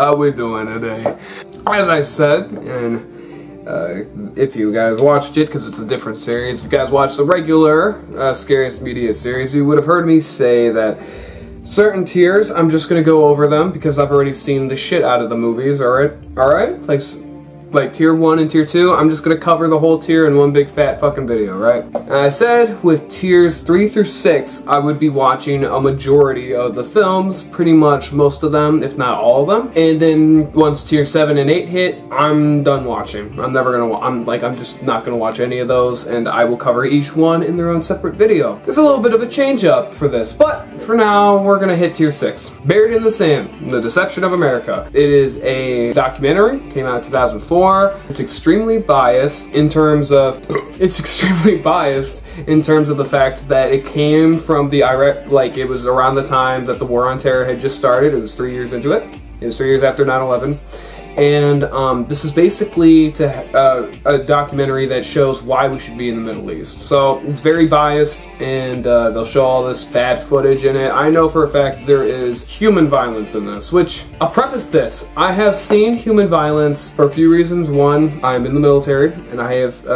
How we doing today? As I said, and if you guys watched it, because it's a different series, if you guys watched the regular Scariest Media series, you would have heard me say that certain tiers, I'm just going to go over them because I've already seen the shit out of the movies, alright? Like tier 1 and tier 2, I'm just going to cover the whole tier in one big fat fucking video, right? And I said with tiers 3 through 6, I would be watching a majority of the films, pretty much most of them, if not all of them. And then once tier 7 and 8 hit, I'm done watching. I'm never going to, I'm just not going to watch any of those, and I will cover each one in their own separate video. There's a little bit of a change up for this, but for now, we're going to hit tier 6. Buried in the Sand, The Deception of America. It is a documentary, came out in 2004. It's extremely biased in terms of the fact that it came from the Iraq, like it was around the time that the War on Terror had just started. It was 3 years into it. It was 3 years after 9/11. And this is basically a documentary that shows why we should be in the Middle East. So it's very biased, and they'll show all this bad footage in it. I know for a fact there is human violence in this, which, I'll preface this. I have seen human violence for a few reasons. One, I'm in the military, and I have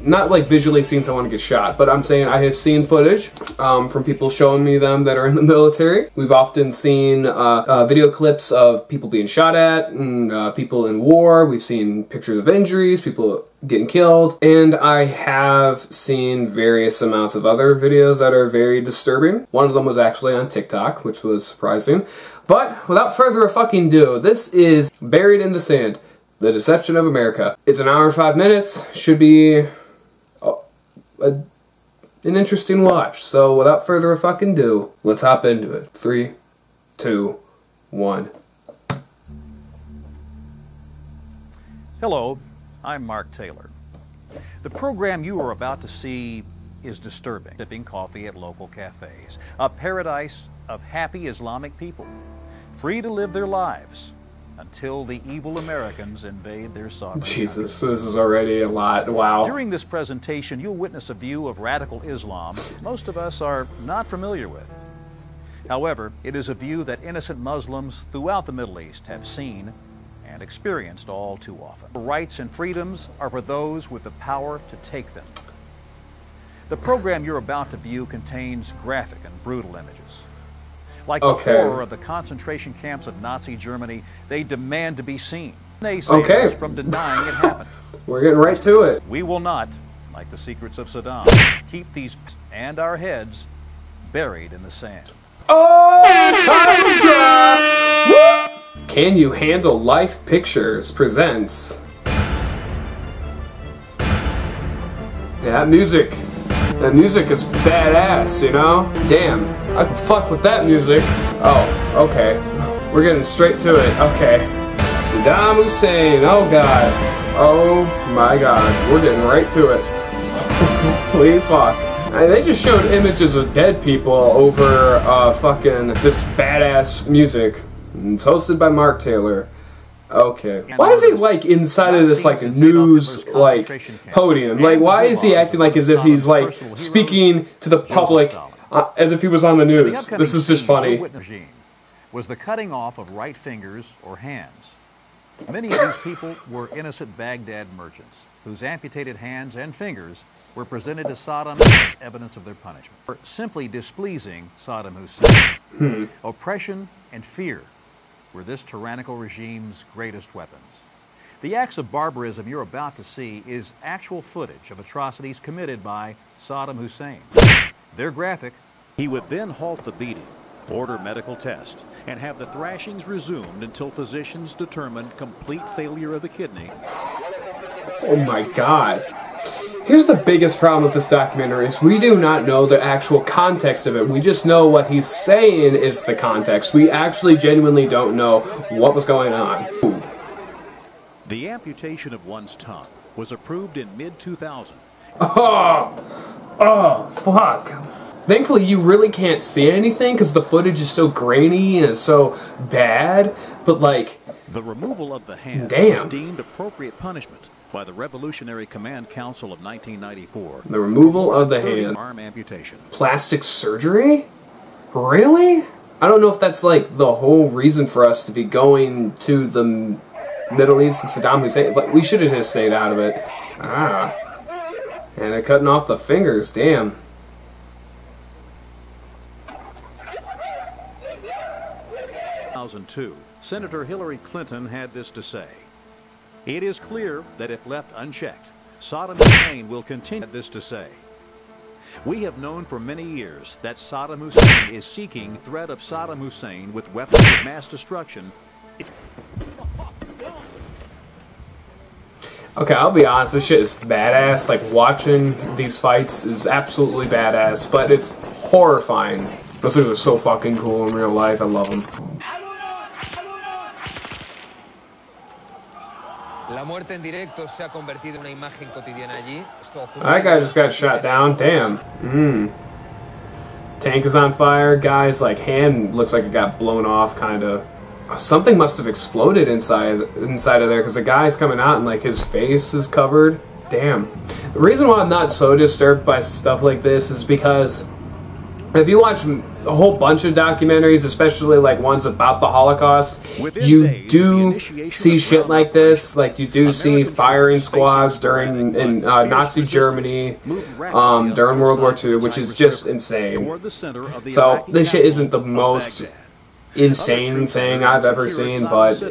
not like visually seen someone get shot, but I'm saying I have seen footage from people showing me them that are in the military. We've often seen video clips of people being shot at, and people in war. We've seen pictures of injuries, people getting killed, and I have seen various amounts of other videos that are very disturbing. One of them was actually on TikTok, which was surprising. But without further ado, this is Buried in the Sand, The Deception of America. It's an hour and 5 minutes. Should be an interesting watch. So without further ado, let's hop into it. 3, 2, 1. Hello, I'm Mark Taylor. The program you are about to see is disturbing. Sipping coffee at local cafes, a paradise of happy Islamic people, free to live their lives until the evil Americans invade their sovereign Jesus, country. this is already a lot. Wow. During this presentation, you'll witness a view of radical Islam most of us are not familiar with. However, it is a view that innocent Muslims throughout the Middle East have seen and experienced all too often. Rights and freedoms are for those with the power to take them. The program you're about to view contains graphic and brutal images. Like the horror of the concentration camps of Nazi Germany, they demand to be seen. Naysayers from denying it happened. We're getting right to it. We will not, like the secrets of Saddam, keep these and our heads buried in the sand. Oh, time drop! Can You Handle Life Pictures presents. Yeah, that music is badass, you know? Damn, I can fuck with that music. Oh, okay. We're getting straight to it. Okay. Saddam Hussein, oh god. Oh my god, we're getting right to it. Holy fuck. They just showed images of dead people over fucking this badass music. It's hosted by Mark Taylor. Okay. Why is he like inside of this like news like podium? Like why is he acting like as if he's like speaking to the public as if he was on the news? This is just funny. Was the cutting off of right fingers or hands. Many of these people were innocent Baghdad merchants whose amputated hands and fingers were presented to Saddam as evidence of their punishment, or simply displeasing Saddam Hussein. Oppression and fear were this tyrannical regime's greatest weapons. The acts of barbarism you're about to see is actual footage of atrocities committed by Saddam Hussein. They're graphic. He would then halt the beating, order medical tests, and have the thrashings resumed until physicians determined complete failure of the kidney. Oh my god. Here's the biggest problem with this documentary is we do not know the actual context of it. We just know what he's saying is the context. We actually genuinely don't know what was going on. The amputation of one's tongue was approved in mid-2000. Oh, fuck. Thankfully, you really can't see anything because the footage is so grainy and it's so bad, but like... The removal of the hand was deemed appropriate punishment by the Revolutionary Command Council of 1994. The removal of the hand. Arm amputation. Plastic surgery? Really? I don't know if that's like the whole reason for us to be going to the Middle East and Saddam Hussein. Like, we should have just stayed out of it. Ah. And they're cutting off the fingers, damn. In 2002, Senator Hillary Clinton had this to say. It is clear that if left unchecked, Saddam Hussein will continue this to say. We have known for many years that Saddam Hussein is seeking threat of Saddam Hussein with weapons of mass destruction. Okay, I'll be honest, this shit is badass. Like, watching these fights is absolutely badass, but it's horrifying. Those things are so fucking cool in real life, I love them. That guy just got shot down, damn. Tank is on fire, guy's like hand looks like it got blown off, kinda. Something must have exploded inside of there, because the guy's coming out and like his face is covered. Damn. The reason why I'm not so disturbed by stuff like this is because if you watch a whole bunch of documentaries, especially like ones about the Holocaust, you do see shit like this. Like, you do see firing squads during Nazi Germany during World War II, which is just insane. So this shit isn't the most insane thing I've ever seen, but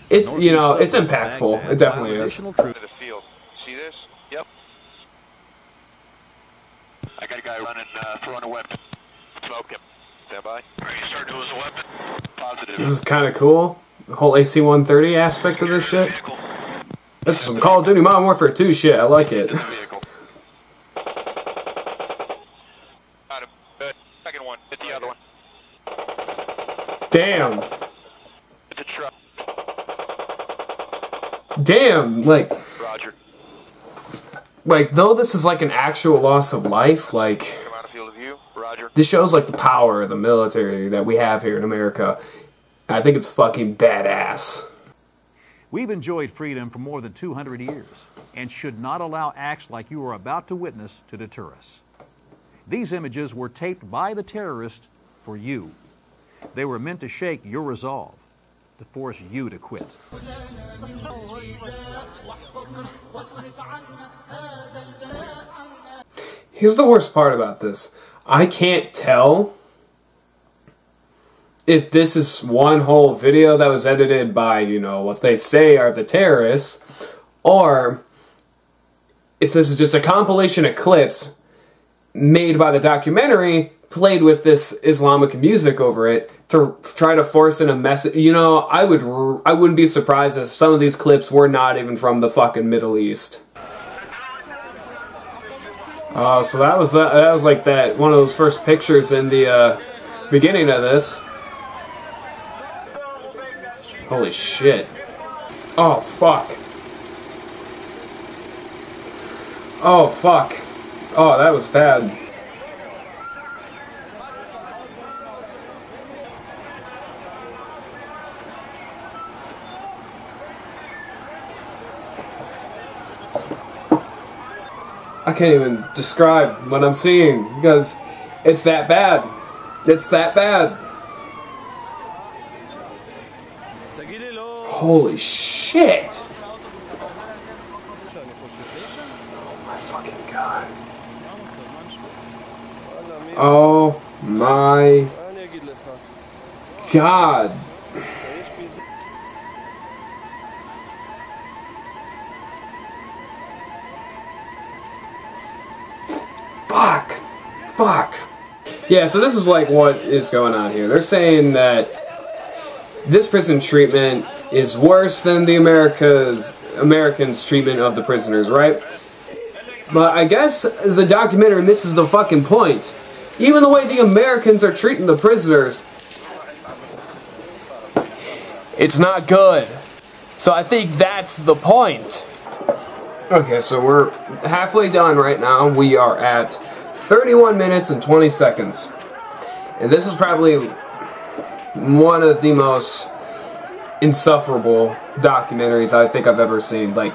it's, you know, it's impactful. It definitely is. See this? Yep. I got a guy running, throwing a weapon. Smoke him. Stand by. Ready to start to lose a weapon. Positive. This is kind of cool. The whole AC-130 aspect of this shit. This is some Call of Duty Modern Warfare 2 shit. I like it. Got him. Good. Second one. Hit the other one. Damn. Hit the truck. Damn. Roger. Like, though this is like an actual loss of life, like, Come out of field of view. Roger. this shows like the power of the military that we have here in America. I think it's fucking badass. We've enjoyed freedom for more than 200 years and should not allow acts like you are about to witness to deter us. These images were taped by the terrorists for you. They were meant to shake your resolve, to force you to quit. Here's the worst part about this. I can't tell if this is one whole video that was edited by, you know, what they say are the terrorists, or if this is just a compilation of clips made by the documentary, played with this Islamic music over it to try to force in a message. You know, I wouldn't be surprised if some of these clips were not even from the fucking Middle East. Oh, so that was like that one of those first pictures in the beginning of this. Holy shit. Oh, fuck. Oh, fuck. Oh, that was bad. I can't even describe what I'm seeing because it's that bad. It's that bad. Holy shit! Oh my fucking god. Oh my god. Fuck. Fuck. Yeah, so this is like what is going on here. They're saying that this prison treatment is worse than the Americans' treatment of the prisoners, right? But I guess the documentary misses the fucking point. Even the way the Americans are treating the prisoners, it's not good. So I think that's the point. Okay, so we're halfway done right now. We are at 31 minutes and 20 seconds. And this is probably one of the most insufferable documentaries I think I've ever seen. Like,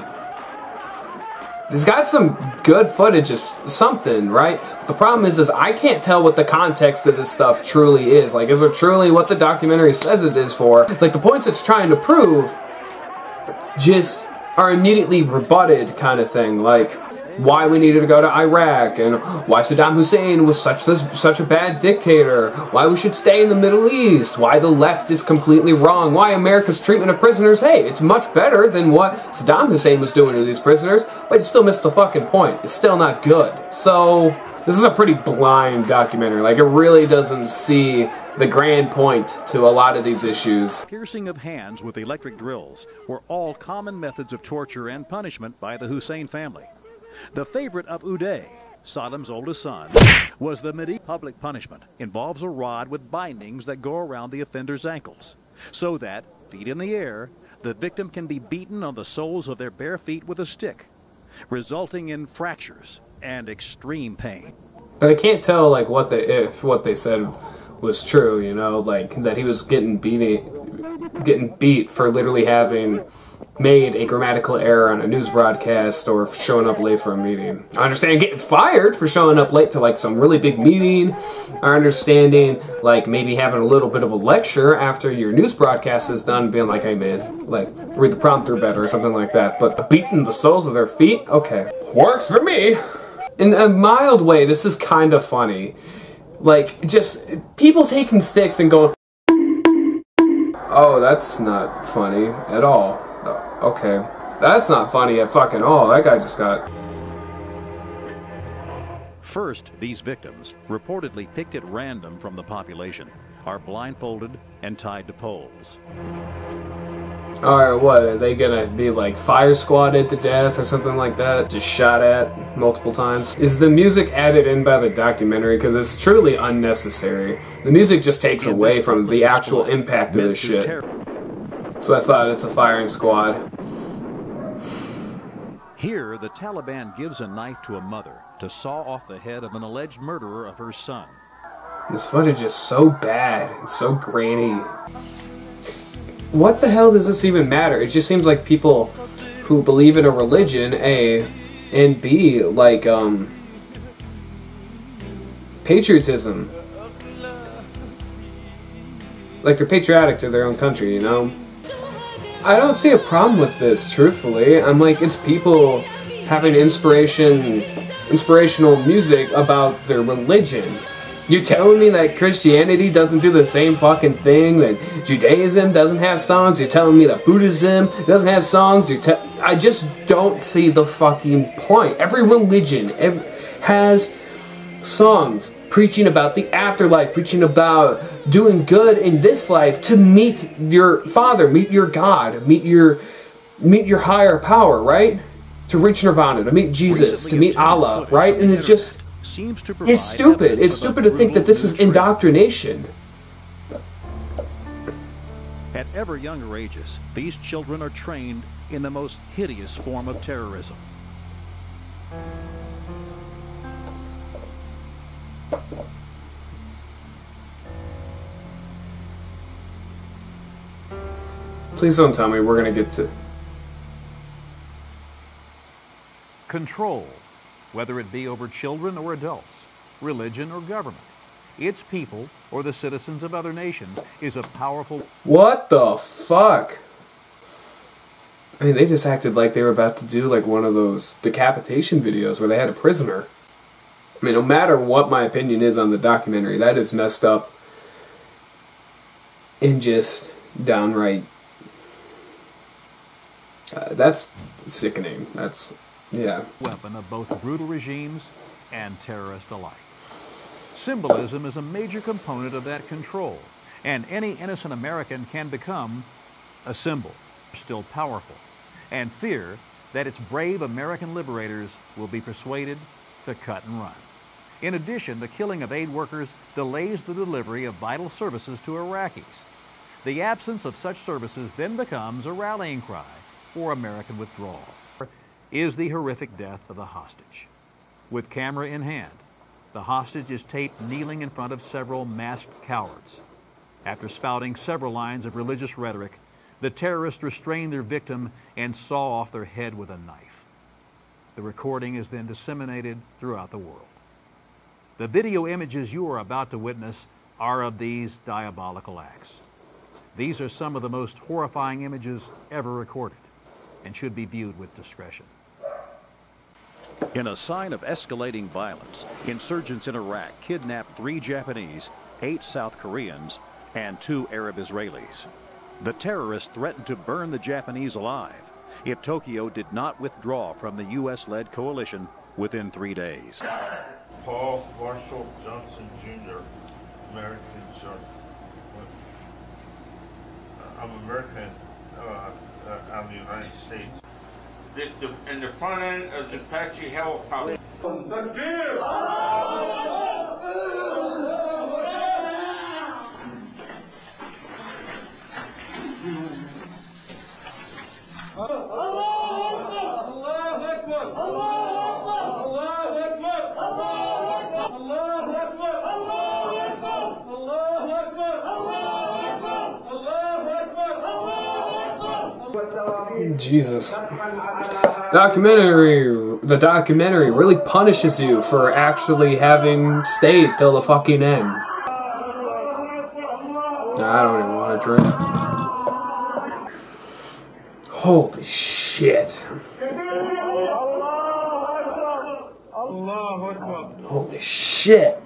He's got some good footage of something, right? But the problem is I can't tell what the context of this stuff truly is. Like, is it truly what the documentary says it is for? Like, the points it's trying to prove just are immediately rebutted kind of thing. Like, why we needed to go to Iraq, and why Saddam Hussein was such a bad dictator, why we should stay in the Middle East, why the left is completely wrong, why America's treatment of prisoners, hey, it's much better than what Saddam Hussein was doing to these prisoners, but you still missed the fucking point. It's still not good. So, this is a pretty blind documentary. Like, it really doesn't see the grand point to a lot of these issues. Piercing of hands with electric drills were all common methods of torture and punishment by the Hussein family. The favorite of Uday, Saddam's oldest son, was the medieval public punishment. Involves a rod with bindings that go around the offender's ankles, so that, feet in the air, the victim can be beaten on the soles of their bare feet with a stick, resulting in fractures and extreme pain. But I can't tell, like, if what they said was true, you know, like, that he was getting beat for literally having made a grammatical error on a news broadcast or showing up late for a meeting. I understand getting fired for showing up late to, like, some really big meeting. I understanding, like, maybe having a little bit of a lecture after your news broadcast is done, being like, hey man, like, read the prompter better or something like that. But beating the soles of their feet? Okay. Works for me! In a mild way, this is kind of funny. Like, just people taking sticks and going, oh, that's not funny at all. Okay. That's not funny at fucking all. That guy just got... First, these victims, reportedly picked at random from the population, are blindfolded and tied to poles. Alright, what? Are they gonna be, like, fire squatted to death or something like that? Just shot at multiple times? Is the music added in by the documentary? Because it's truly unnecessary. The music just takes away from the actual impact of this shit. So I thought it's a firing squad. Here, the Taliban gives a knife to a mother to saw off the head of an alleged murderer of her son. This footage is so bad. It's so grainy. What the hell does this even matter? It just seems like people who believe in a religion, A, and B, like, patriotism. Like, they're patriotic to their own country, you know? I don't see a problem with this, truthfully. I'm like, it's people having inspirational music about their religion. You're telling me that Christianity doesn't do the same fucking thing, that Judaism doesn't have songs? You're telling me that Buddhism doesn't have songs? I just don't see the fucking point. Every religion has songs preaching about the afterlife, preaching about doing good in this life to meet your Father, meet your God, meet your higher power, right? To reach Nirvana, to meet Jesus, to meet Allah, right? And it's just... It's stupid. It's stupid to think that this is indoctrination. At ever younger ages, these children are trained in the most hideous form of terrorism. Please don't tell me we're gonna get to... Control, whether it be over children or adults, religion or government, its people or the citizens of other nations, is a powerful... What the fuck? I mean, they just acted like they were about to do like one of those decapitation videos where they had a prisoner. I mean, no matter what my opinion is on the documentary, that is messed up and just downright... that's sickening. That's... yeah. Weapon of both brutal regimes and terrorists alike. Symbolism is a major component of that control, and any innocent American can become a symbol, still powerful, and fear that its brave American liberators will be persuaded to cut and run. In addition, the killing of aid workers delays the delivery of vital services to Iraqis. The absence of such services then becomes a rallying cry for American withdrawal. Is the horrific death of the hostage. With camera in hand, the hostage is taped kneeling in front of several masked cowards. After spouting several lines of religious rhetoric, the terrorists restrain their victim and saw off their head with a knife. The recording is then disseminated throughout the world. The video images you are about to witness are of these diabolical acts. These are some of the most horrifying images ever recorded and should be viewed with discretion. In a sign of escalating violence, insurgents in Iraq kidnapped 3 Japanese, 8 South Koreans, and 2 Arab Israelis. The terrorists threatened to burn the Japanese alive if Tokyo did not withdraw from the U.S.-led coalition within 3 days. Paul Marshall Johnson Jr., American, sir. I'm American out of the United States. In the front end of the Apache helicopter. Jesus. The documentary really punishes you for actually having stayed till the fucking end. I don't even want to drink. Holy shit. Holy shit.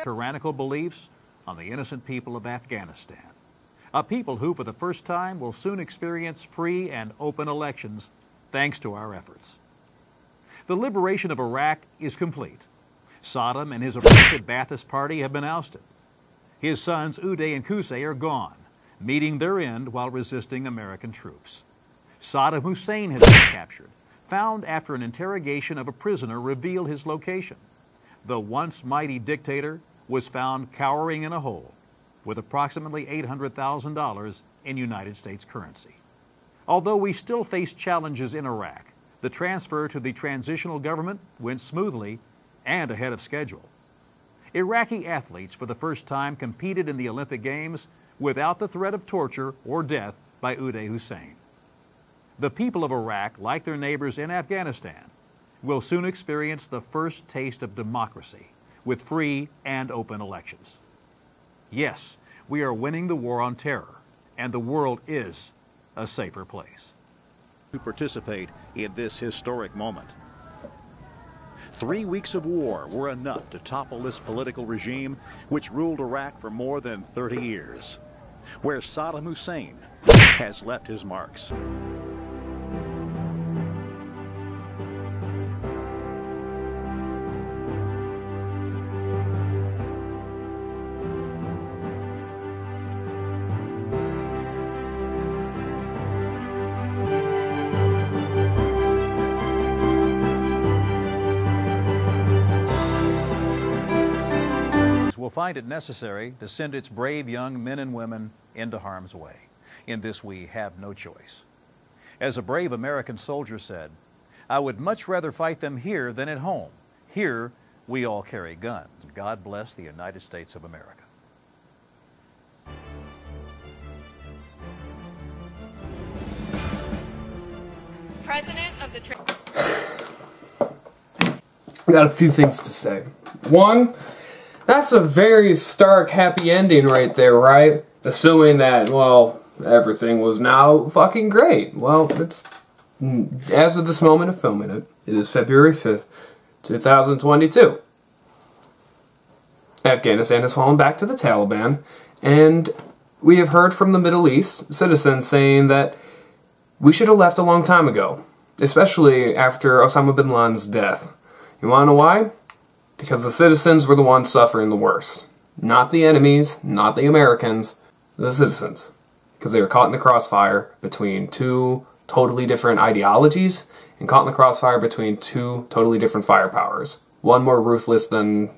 Tyrannical beliefs on the innocent people of Afghanistan. A people who, for the first time, will soon experience free and open elections thanks to our efforts. The liberation of Iraq is complete. Saddam and his oppressive Ba'athist party have been ousted. His sons Uday and Qusay are gone, meeting their end while resisting American troops. Saddam Hussein has been captured, found after an interrogation of a prisoner revealed his location. The once mighty dictator was found cowering in a hole with approximately $800,000 in United States currency. Although we still face challenges in Iraq, the transfer to the transitional government went smoothly and ahead of schedule. Iraqi athletes for the first time competed in the Olympic Games without the threat of torture or death by Uday Hussein. The people of Iraq, like their neighbors in Afghanistan, will soon experience the first taste of democracy with free and open elections. Yes, we are winning the war on terror, and the world is a safer place. To participate in this historic moment. 3 weeks of war were enough to topple this political regime which ruled Iraq for more than 30 years, where Saddam Hussein has left his marks. Will find it necessary to send its brave young men and women into harm's way. In this we have no choice. As a brave American soldier said, "I would much rather fight them here than at home. Here we all carry guns. God bless the United States of America." President of the I got a few things to say. One, that's a very stark, happy ending right there, right? Assuming that, well, everything was now fucking great. Well, it's, as of this moment of filming it, it is February 5th, 2022. Afghanistan has fallen back to the Taliban, and we have heard from the Middle East citizens saying that we should have left a long time ago, especially after Osama bin Laden's death. You want to know why? Because the citizens were the ones suffering the worst. Not the enemies, not the Americans, the citizens. Because they were caught in the crossfire between two totally different ideologies and caught in the crossfire between two totally different firepowers. One more ruthless than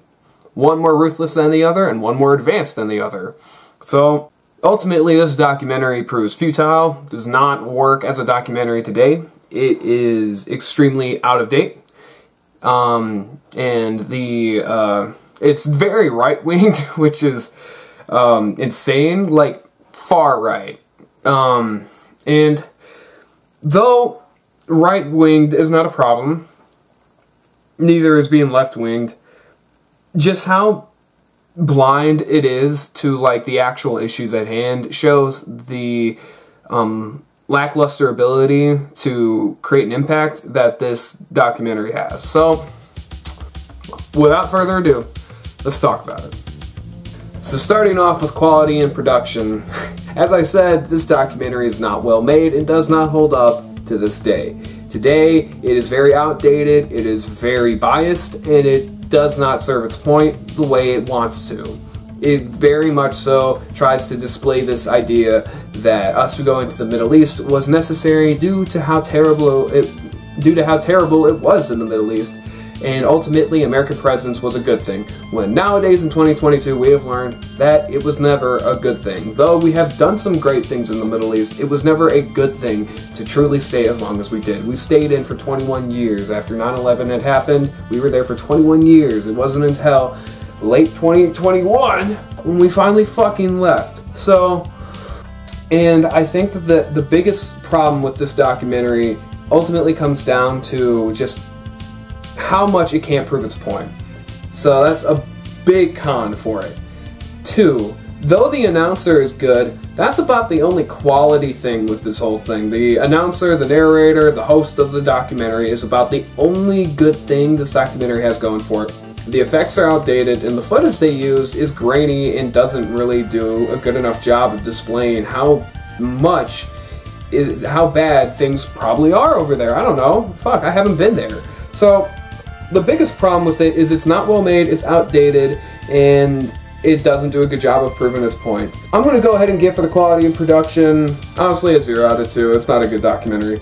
the other, and one more advanced than the other. So, ultimately, this documentary proves futile, does not work as a documentary today. It is extremely out of date. And it's very right-winged, which is insane, like far right. And though right-winged is not a problem, neither is being left-winged, just how blind it is to like the actual issues at hand shows the lackluster ability to create an impact that this documentary has. So, without further ado, let's talk about it. So starting off with quality and production, as I said, this documentary is not well made and does not hold up to this day. Today, it is very outdated, it is very biased, and it does not serve its point the way it wants to. It very much so tries to display this idea that us going to the Middle East was necessary due to how terrible it was in the Middle East, and ultimately American presence was a good thing, when nowadays in 2022 we have learned that it was never a good thing. Though we have done some great things in the Middle East, it was never a good thing to truly stay as long as we did. We stayed in for 21 years. After 9/11 had happened, we were there for 21 years. It wasn't until late 2021 when we finally fucking left. So, and I think that the biggest problem with this documentary ultimately comes down to just how much it can't prove its point. So that's a big con for it. 2, though the announcer is good, that's about the only quality thing with this whole thing. The announcer, the narrator, the host of the documentary is about the only good thing this documentary has going for it. The effects are outdated, and the footage they use is grainy and doesn't really do a good enough job of displaying how bad things probably are over there. I don't know. Fuck, I haven't been there. So, the biggest problem with it is it's not well made, it's outdated, and it doesn't do a good job of proving its point. I'm going to go ahead and give for the quality and production, honestly, a 0 out of 2. It's not a good documentary.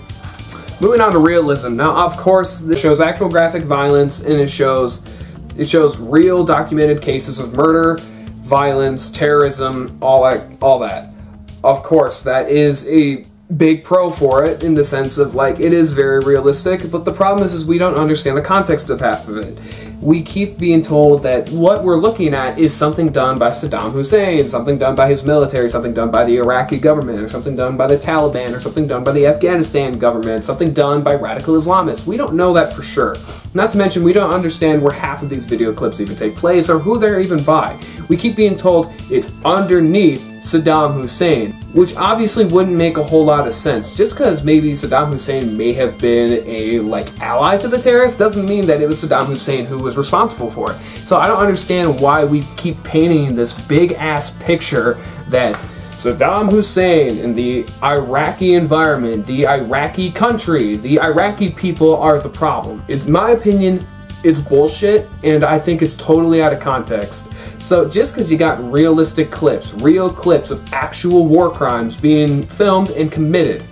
Moving on to Realism. Now, of course, this shows actual graphic violence, and it shows real documented cases of murder, violence, terrorism, all that. Of course, that is a big pro for it in the sense of like it is very realistic, but the problem is we don't understand the context of half of it. We keep being told that what we're looking at is something done by Saddam Hussein, something done by his military, something done by the Iraqi government, or something done by the Taliban, or something done by the Afghanistan government, something done by radical Islamists. We don't know that for sure. Not to mention we don't understand where half of these video clips even take place or who they're even by. We keep being told it's underneath Saddam Hussein, which obviously wouldn't make a whole lot of sense. Just because maybe Saddam Hussein may have been a ally to the terrorists doesn't mean that it was Saddam Hussein who was responsible for it. So I don't understand why we keep painting this big ass picture that Saddam Hussein and the Iraqi environment, the Iraqi country, the Iraqi people are the problem. In my opinion, it's bullshit, and I think it's totally out of context. So just because you got realistic clips, real clips of actual war crimes being filmed and committed,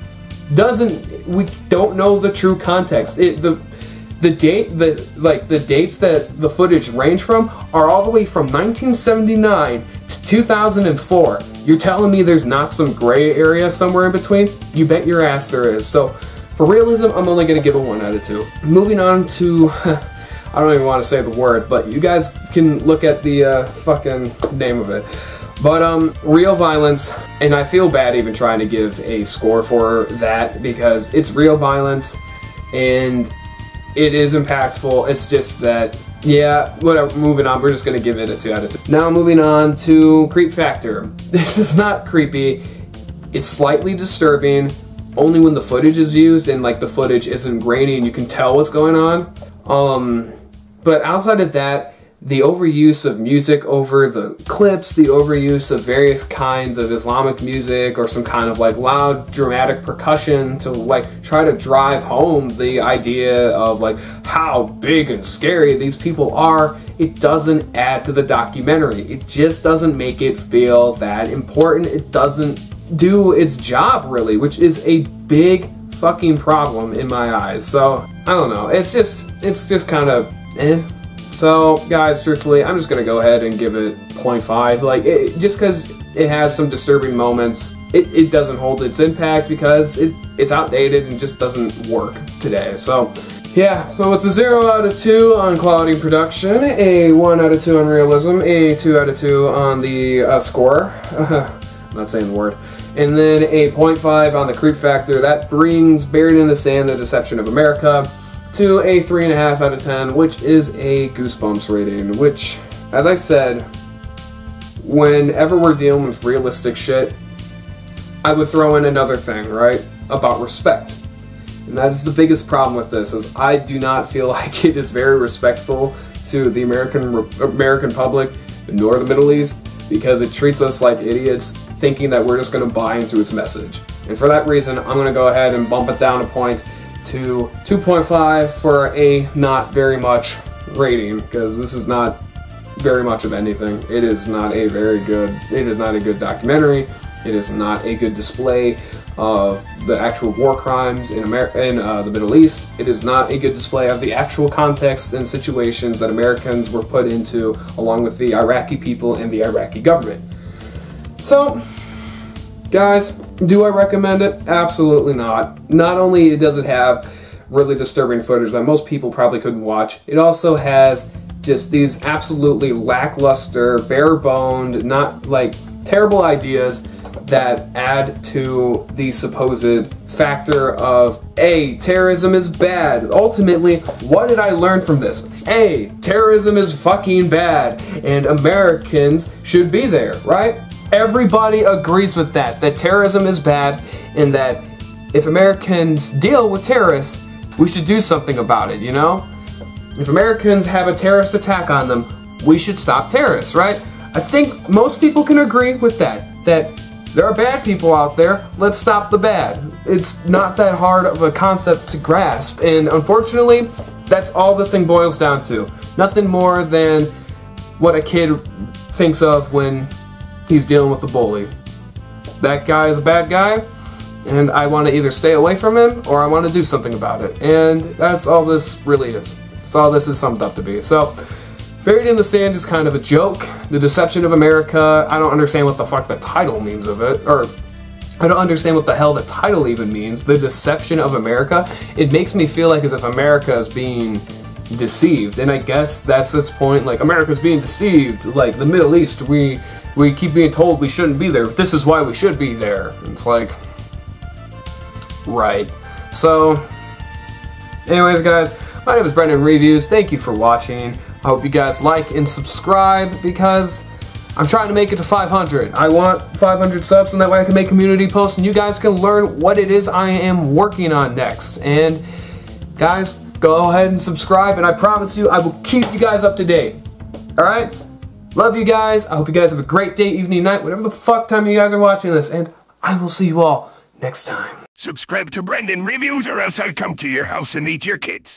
we don't know the true context. The dates that the footage range from are all the way from 1979 to 2004. You're telling me there's not some gray area somewhere in between? You bet your ass there is. So for Realism, I'm only going to give it 1 out of 2. Moving on to I don't even want to say the word, but you guys can look at the fucking name of it. But real violence, and I feel bad even trying to give a score for that because it's real violence and it is impactful. It's just that, yeah, whatever, moving on, we're just going to give it a 2 out of 2. Now moving on to creep factor. This is not creepy, it's slightly disturbing, only when the footage is used and like the footage isn't grainy and you can tell what's going on. But outside of that, the overuse of music over the clips, the overuse of various kinds of Islamic music or some kind of like loud dramatic percussion to like try to drive home the idea of like how big and scary these people are, it doesn't add to the documentary. It just doesn't make it feel that important. It doesn't do its job really, which is a big fucking problem in my eyes. So I don't know, it's just kind of So guys, truthfully, I'm just gonna go ahead and give it 0.5. Like, just because it has some disturbing moments, it doesn't hold its impact because it's outdated and just doesn't work today. So Yeah, so with a 0 out of 2 on quality and production, a 1 out of 2 on realism, a 2 out of 2 on the score, I'm not saying the word, and then a 0.5 on the creep factor. That brings Buried in the Sand, The Deception of America to a 3.5 out of 10, which is a Goosebumps rating, which, as I said, whenever we're dealing with realistic shit, I would throw in another thing, right, about respect. And that is the biggest problem with this, is I do not feel like it is very respectful to the American public, nor the Middle East, because it treats us like idiots, thinking that we're just going to buy into its message. And for that reason, I'm going to go ahead and bump it down a point to 2.5 for a not very much rating, because this is not very much of anything. It is not a good documentary. It is not a good display of the actual war crimes in the Middle East. It is not a good display of the actual context and situations that Americans were put into, along with the Iraqi people and the Iraqi government. So, guys, do I recommend it? Absolutely not. Not only does it have really disturbing footage that most people probably couldn't watch, it also has just these absolutely lackluster, bare-boned, not like terrible ideas that add to the supposed factor of, A, terrorism is bad. Ultimately, what did I learn from this? A, terrorism is fucking bad, and Americans should be there, right? Everybody agrees with that terrorism is bad, and that if Americans deal with terrorists, we should do something about it, you know? If Americans have a terrorist attack on them, we should stop terrorists, right? I think most people can agree with that there are bad people out there, let's stop the bad. It's not that hard of a concept to grasp, and unfortunately, that's all this thing boils down to. Nothing more than what a kid thinks of when he's dealing with a bully. That guy is a bad guy, and I want to either stay away from him, or I want to do something about it. And that's all this really is. That's all this is summed up to be. So, Buried in the Sand is kind of a joke. The Deception of America, I don't understand what the fuck the title means of it, or I don't understand what the hell the title even means. The Deception of America. It makes me feel like as if America is being deceived, and I guess that's its point, like, America's being deceived, like, the Middle East, we keep being told we shouldn't be there, this is why we should be there. And it's like, right. So, anyways, guys, my name is Brendan Reviews. Thank you for watching. I hope you guys like and subscribe, because I'm trying to make it to 500. I want 500 subs, and that way I can make community posts and you guys can learn what it is I am working on next. And guys, go ahead and subscribe, and I promise you I will keep you guys up to date. Alright? Love you guys. I hope you guys have a great day, evening, night, whatever the fuck time you guys are watching this, and I will see you all next time. Subscribe to Brendan Reviews, or else I'll come to your house and eat your kids.